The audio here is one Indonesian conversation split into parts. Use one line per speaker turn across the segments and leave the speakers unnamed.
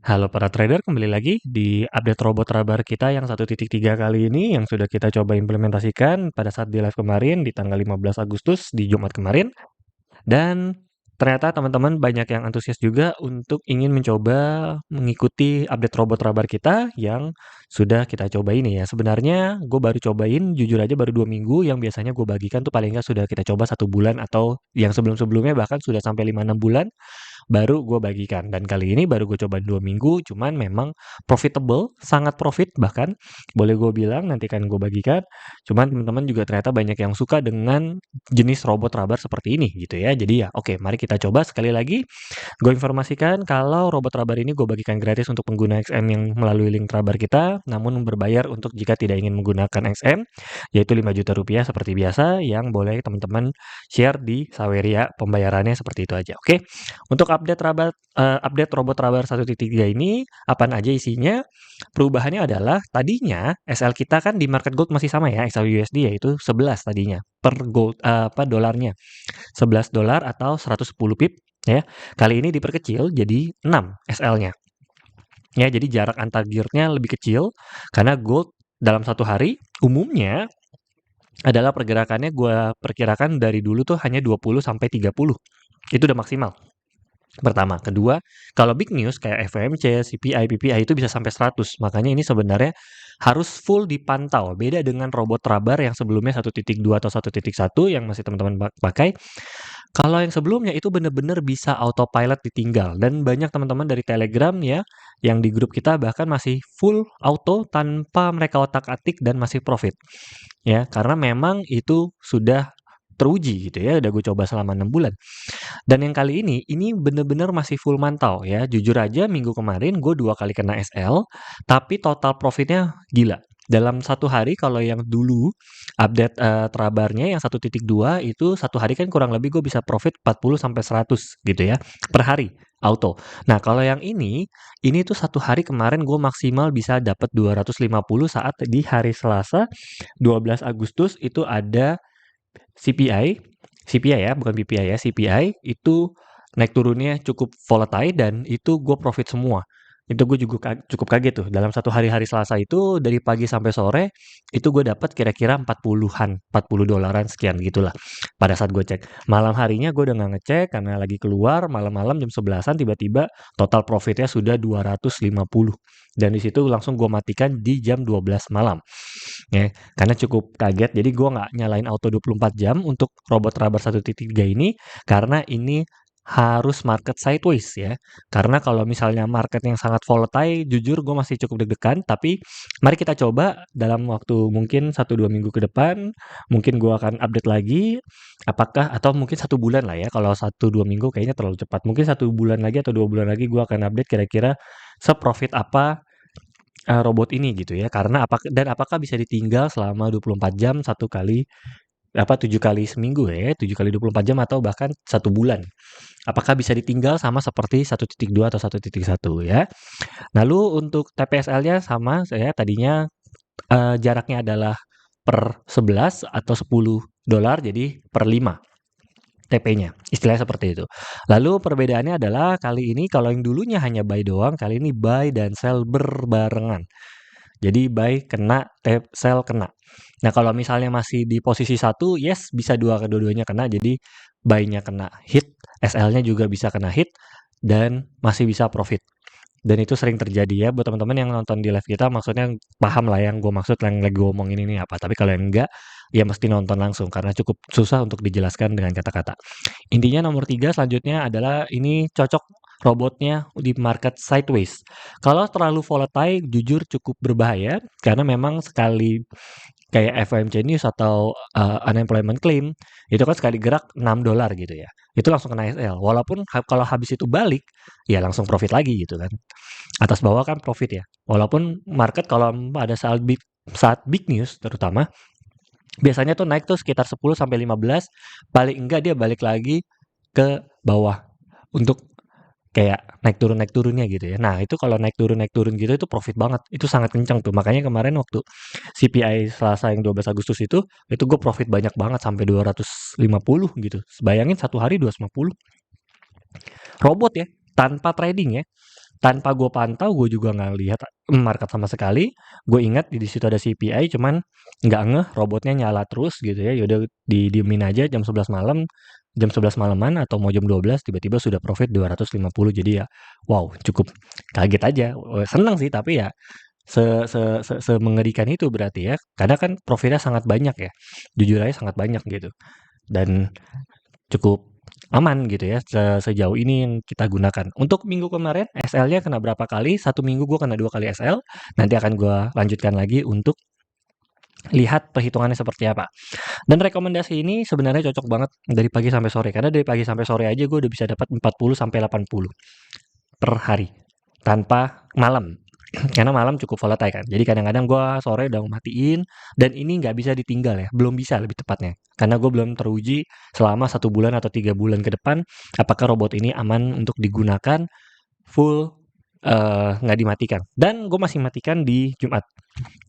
Halo para trader, kembali lagi di update robot Rabar kita yang 1.3 kali ini yang sudah kita coba implementasikan pada saat di live kemarin di tanggal 15 Agustus di Jumat kemarin. Dan ternyata teman-teman banyak yang antusias juga untuk ingin mencoba mengikuti update robot Rabar kita yang sudah kita coba ini ya. Sebenarnya gue baru cobain, jujur aja baru 2 minggu, yang biasanya gue bagikan tuh paling nggak sudah kita coba 1 bulan atau yang sebelum-sebelumnya bahkan sudah sampai 5-6 bulan baru gue bagikan. Dan kali ini baru gue coba 2 minggu, cuman memang profitable, sangat profit bahkan boleh gue bilang nanti kan gue bagikan. Cuman teman-teman juga ternyata banyak yang suka dengan jenis robot Rabar seperti ini gitu ya. Jadi ya oke, mari kita coba sekali lagi. Gue informasikan kalau robot Rabar ini gue bagikan gratis untuk pengguna XM yang melalui link Rabar kita, namun berbayar untuk jika tidak ingin menggunakan XM, yaitu 5 juta rupiah seperti biasa yang boleh teman-teman share di Saweria, pembayarannya seperti itu aja. Oke. Untuk update robot Rabar 1.3 ini apaan aja isinya? Perubahannya adalah tadinya SL kita kan di market gold masih sama ya, SL USD yaitu 11 tadinya per gold dolarnya. $11 atau 110 pip ya. Kali ini diperkecil jadi 6 SL-nya. Ya, jadi jarak antar gear-nya lebih kecil karena gold dalam satu hari umumnya adalah pergerakannya gue perkirakan dari dulu tuh hanya 20 sampai 30. Itu udah maksimal. Pertama, kedua, kalau big news kayak FOMC, CPI, PPI itu bisa sampai 100. Makanya ini sebenarnya harus full dipantau. Beda dengan robot Rabar yang sebelumnya 1.2 atau 1.1 yang masih teman-teman pakai. Kalau yang sebelumnya itu benar-benar bisa autopilot ditinggal. Dan banyak teman-teman dari Telegram ya, yang di grup kita bahkan masih full auto tanpa mereka otak-atik dan masih profit. Ya, karena memang itu sudah teruji gitu ya, udah gue coba selama 6 bulan. Dan yang kali ini bener-bener masih full mantau ya. Jujur aja minggu kemarin gue 2 kali kena SL, tapi total profitnya gila. Dalam satu hari kalau yang dulu update Trabarnya yang 1.2 itu satu hari kan kurang lebih gue bisa profit 40 sampai 100 gitu ya per hari auto. Nah kalau yang ini tuh satu hari kemarin gue maksimal bisa dapat 250 saat di hari Selasa 12 Agustus itu ada CPI, CPI ya, bukan PPI ya, CPI itu naik turunnya cukup volatile dan itu gue profit semua. Itu gue juga cukup kaget tuh. Dalam satu hari Selasa itu dari pagi sampai sore itu gue dapat kira-kira 40-an, $40 sekian gitulah. Pada saat gue cek. Malam harinya gue udah nggak ngecek karena lagi keluar malam-malam jam 11-an tiba-tiba total profitnya sudah 250. Dan di situ langsung gue matikan di jam 12 malam. Ya, karena cukup kaget. Jadi gue nggak nyalain auto 24 jam untuk robot Rabar 1.3 ini karena ini harus market sideways ya. Karena kalau misalnya market yang sangat volatile, jujur gue masih cukup deg-degan. Tapi mari kita coba dalam waktu mungkin 1-2 minggu ke depan, mungkin gue akan update lagi. Apakah atau mungkin 1 bulan lah ya. Kalau 1-2 minggu kayaknya terlalu cepat. Mungkin 1 bulan lagi atau 2 bulan lagi gue akan update kira-kira seprofit apa robot ini gitu ya. Karena apakah bisa ditinggal selama 24 jam 7 kali seminggu ya, 7 kali 24 jam atau bahkan 1 bulan. Apakah bisa ditinggal sama seperti 1.2 atau 1.1 ya. Lalu untuk TPSL-nya sama saya tadinya jaraknya adalah per 11 atau $10 jadi per 5. TP-nya, istilahnya seperti itu. Lalu perbedaannya adalah kali ini kalau yang dulunya hanya buy doang, kali ini buy dan sell berbarengan. Jadi buy kena, sell kena. Nah kalau misalnya masih di posisi 1, yes bisa kedua-duanya kena. Jadi buy-nya kena hit, SL-nya juga bisa kena hit, dan masih bisa profit. Dan itu sering terjadi ya buat teman-teman yang nonton di live kita, maksudnya paham lah yang gue maksud yang lagi gue omongin ini apa. Tapi kalau yang enggak, ya mesti nonton langsung karena cukup susah untuk dijelaskan dengan kata-kata. Intinya nomor 3 selanjutnya adalah ini cocok robotnya di market sideways. Kalau terlalu volatile, jujur cukup berbahaya karena memang sekali kayak FOMC News atau unemployment claim itu kan sekali gerak $6 gitu ya. Itu langsung kena SL. Walaupun kalau habis itu balik, ya langsung profit lagi gitu kan. Atas bawah kan profit ya. Walaupun market kalau pada saat big news terutama biasanya tuh naik tuh sekitar 10 sampai 15, paling enggak dia balik lagi ke bawah untuk kayak naik turunnya gitu ya. Nah, itu kalau naik turun gitu itu profit banget. Itu sangat kencang tuh. Makanya kemarin waktu CPI Selasa yang 12 Agustus itu gue profit banyak banget sampai 250 gitu. Bayangin satu hari 250. Robot ya, tanpa trading ya. tanpa gue pantau, gue juga nggak lihat market sama sekali. Gue ingat di situ ada CPI, cuman nggak ngeh robotnya nyala terus gitu ya. Yaudah didiemin aja jam 11 malam, jam 11 malaman atau mau jam 12 tiba-tiba sudah profit 250. Jadi ya wow, cukup kaget aja. Seneng sih tapi ya semengerikan itu berarti ya. Karena kan profitnya sangat banyak ya. Jujur aja sangat banyak gitu. Dan cukup aman gitu ya sejauh ini yang kita gunakan. Untuk minggu kemarin SL-nya kena berapa kali? Satu minggu gue kena 2 kali SL. Nanti akan gue lanjutkan lagi untuk lihat perhitungannya seperti apa. Dan rekomendasi ini sebenarnya cocok banget dari pagi sampai sore. Karena dari pagi sampai sore aja gue udah bisa dapat 40 sampai 80 per hari tanpa malam. Karena malam cukup volatile kan. Jadi kadang-kadang gue sore udah matiin dan ini nggak bisa ditinggal ya. Belum bisa lebih tepatnya. Karena gue belum teruji selama 1 bulan atau 3 bulan ke depan apakah robot ini aman untuk digunakan full nggak dimatikan. Dan gue masih matikan di Jumat.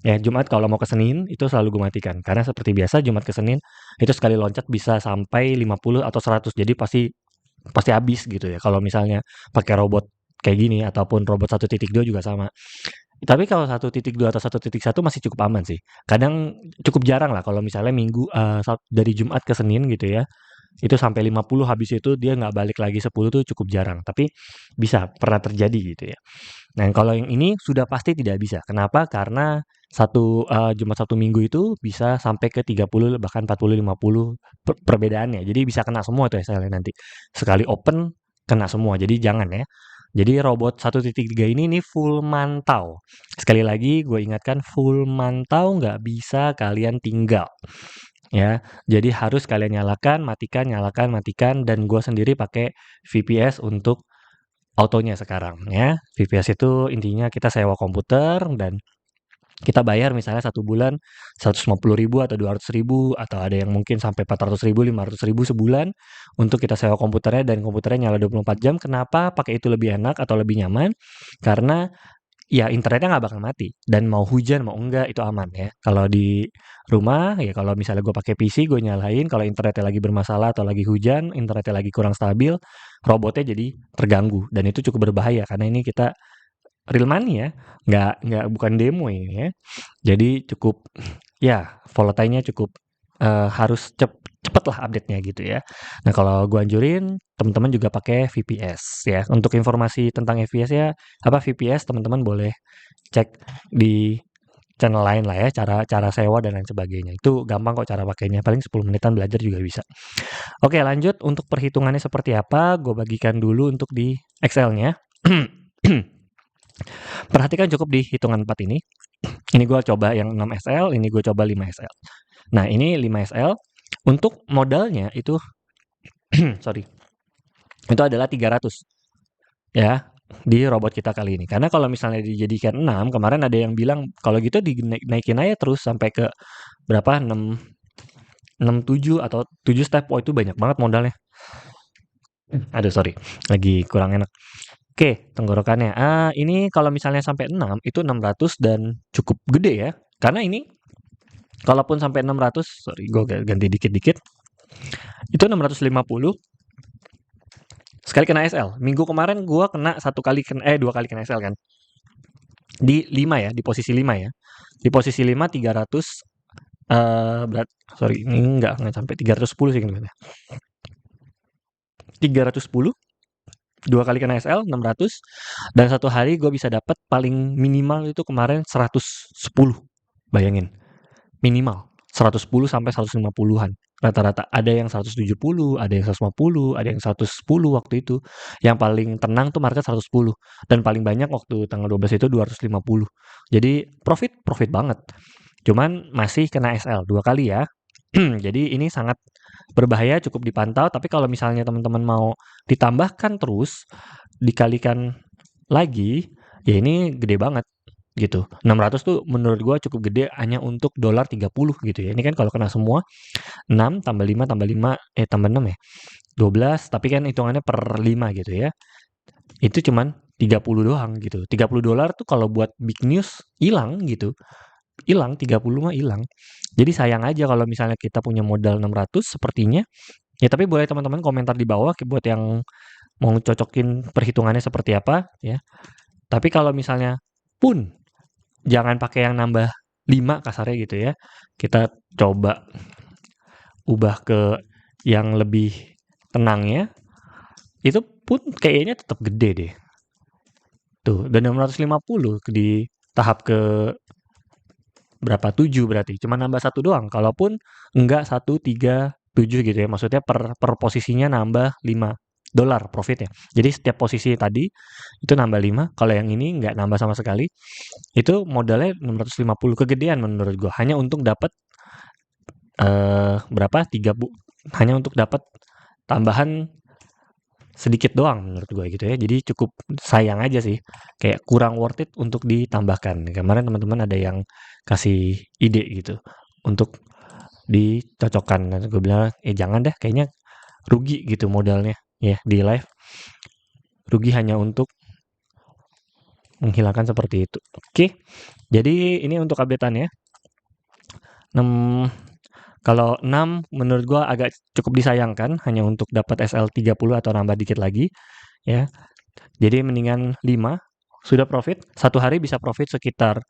Ya Jumat kalau mau ke Senin itu selalu gue matikan. Karena seperti biasa Jumat ke Senin itu sekali loncat bisa sampai 50 atau 100. Jadi pasti habis gitu ya. Kalau misalnya pakai robot kayak gini ataupun robot 1.2 juga sama. Tapi kalau 1.2 atau 1.1 masih cukup aman sih. Kadang cukup jarang lah kalau misalnya minggu dari Jumat ke Senin gitu ya. Itu sampai 50 habis itu dia nggak balik lagi 10 tuh cukup jarang. Tapi bisa pernah terjadi gitu ya. Nah kalau yang ini sudah pasti tidak bisa. Kenapa? Karena Jumat 1 minggu itu bisa sampai ke 30 bahkan 40 50 perbedaannya. Jadi bisa kena semua tuh SL nanti. Sekali open kena semua. Jadi jangan ya. Jadi robot 1.3 ini nih full mantau. Sekali lagi gue ingatkan full mantau nggak bisa kalian tinggal. Ya, jadi harus kalian nyalakan, matikan, dan gue sendiri pakai VPS untuk autonya sekarang ya. VPS itu intinya kita sewa komputer dan kita bayar misalnya 1 bulan 150.000 atau 200.000 atau ada yang mungkin sampai 400.000, 500.000 sebulan untuk kita sewa komputernya dan komputernya nyala 24 jam. Kenapa pakai itu lebih enak atau lebih nyaman? Karena ya internetnya nggak bakal mati dan mau hujan mau enggak itu aman ya. Kalau di rumah ya kalau misalnya gue pakai PC gue nyalain kalau internetnya lagi bermasalah atau lagi hujan, internetnya lagi kurang stabil, robotnya jadi terganggu dan itu cukup berbahaya karena ini kita real money ya, nggak bukan demo ini ya. Jadi cukup ya volatile-nya cukup harus cepet lah update-nya gitu ya. Nah kalau gue anjurin teman-teman juga pakai VPS ya. Untuk informasi tentang VPS ya, VPS teman-teman boleh cek di channel lain lah ya, cara sewa dan lain sebagainya. Itu gampang kok cara pakainya, paling 10 menitan belajar juga bisa. Oke lanjut, untuk perhitungannya seperti apa, gue bagikan dulu untuk di Excel-nya. Perhatikan cukup di hitungan 4 ini. Ini gue coba yang 6 SL, ini gue coba 5 SL. Nah ini 5 SL, untuk modalnya itu, sorry, itu adalah 300 ya di robot kita kali ini. Karena kalau misalnya dijadikan 6, kemarin ada yang bilang kalau gitu dinaikin aja terus sampai ke berapa 7 atau 7 step. Oh itu banyak banget modalnya. Aduh sorry, lagi kurang enak. Oke, tenggorokannya. Ini kalau misalnya sampai 6 itu 600 dan cukup gede ya. Karena ini kalaupun sampai 600, sorry gue ganti dikit-dikit. Itu 650 sekali kena SL. Minggu kemarin gue kena 2 kali kena SL kan. Di 5 ya, di posisi 5 ya. Di posisi 5 300 sorry, ini enggak sampai 310 sih gimana. 310 2 kali kena SL 600 dan 1 hari gue bisa dapat paling minimal itu kemarin 110. Bayangin. Minimal 110 sampai 150-an rata-rata. Ada yang 170, ada yang 150, ada yang 110 waktu itu. Yang paling tenang tuh market 110 dan paling banyak waktu tanggal 12 itu 250. Jadi profit banget. Cuman masih kena SL 2 kali ya. Jadi ini sangat berbahaya, cukup dipantau. Tapi kalau misalnya teman-teman mau ditambahkan terus, dikalikan lagi, ya ini gede banget gitu. 600 tuh menurut gua cukup gede hanya untuk dolar 30 gitu ya. Ini kan kalau kena semua 6 tambah 5 tambah 5 tambah 6 ya. 12 tapi kan hitungannya per 5 gitu ya. Itu cuman 30 doang gitu. 30 dolar tuh kalau buat big news hilang gitu. Hilang 30 mah hilang. Jadi sayang aja kalau misalnya kita punya modal 600 sepertinya. Ya tapi boleh teman-teman komentar di bawah buat yang mau cocokin perhitungannya seperti apa ya. Tapi kalau misalnya pun jangan pakai yang nambah 5 kasarnya gitu ya. Kita coba ubah ke yang lebih tenangnya, itu pun kayaknya tetap gede deh. Tuh, dan 650 di tahap ke berapa 7 berarti. Cuma nambah satu doang. Kalaupun enggak 1 3 7 gitu ya. Maksudnya per posisinya nambah $5 profitnya. Jadi setiap posisi tadi itu nambah 5. Kalau yang ini enggak nambah sama sekali. Itu modalnya 650 kegedean menurut gua. Hanya untuk dapat berapa? 3 hanya untuk dapat tambahan sedikit doang menurut gue gitu ya. Jadi cukup sayang aja sih. Kayak kurang worth it untuk ditambahkan. Kemarin teman-teman ada yang kasih ide gitu untuk dicocokkan. Dan gue bilang, jangan deh, kayaknya rugi gitu modalnya ya di live. Rugi hanya untuk menghilangkan seperti itu. Oke, jadi ini untuk updateannya. 6 Kalau 6 menurut gua agak cukup disayangkan hanya untuk dapat SL30 atau nambah dikit lagi ya. Jadi mendingan 5 sudah profit, satu hari bisa profit sekitar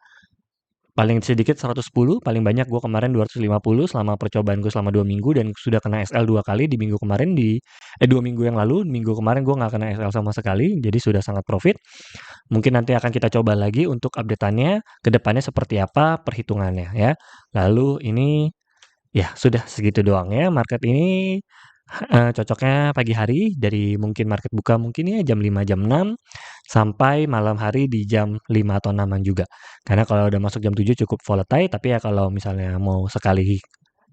paling sedikit 110, paling banyak gua kemarin 250 selama percobaanku selama 2 minggu dan sudah kena SL 2 kali di minggu kemarin 2 minggu yang lalu, minggu kemarin gua nggak kena SL sama sekali, jadi sudah sangat profit. Mungkin nanti akan kita coba lagi untuk update-annya, ke depannya seperti apa perhitungannya ya. Lalu ini ya sudah segitu doang ya market ini, cocoknya pagi hari dari mungkin market buka mungkin ya jam 5 jam 6 sampai malam hari di jam 5 atau 6-an juga. Karena kalau udah masuk jam 7 cukup volatile, tapi ya kalau misalnya mau sekali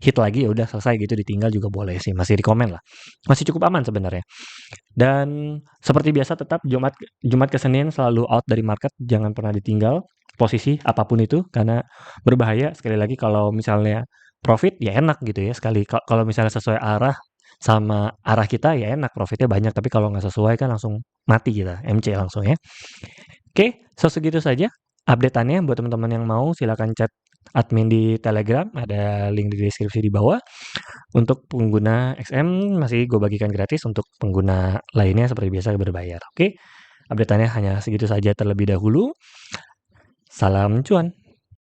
hit lagi ya udah selesai gitu ditinggal juga boleh sih, masih rekomen lah. Masih cukup aman sebenarnya. Dan seperti biasa tetap Jumat Jumat ke Senin selalu out dari market, jangan pernah ditinggal posisi apapun itu karena berbahaya. Sekali lagi kalau misalnya profit ya enak gitu ya sekali. Kalau misalnya sesuai arah sama arah kita ya enak profitnya banyak, tapi kalau nggak sesuai kan langsung mati kita, MC langsung ya. Oke, segitu saja update-annya. Buat teman-teman yang mau silakan chat admin di Telegram, ada link di deskripsi di bawah. Untuk pengguna XM masih gue bagikan gratis, untuk pengguna lainnya seperti biasa berbayar. Oke, update-annya hanya segitu saja terlebih dahulu. Salam cuan.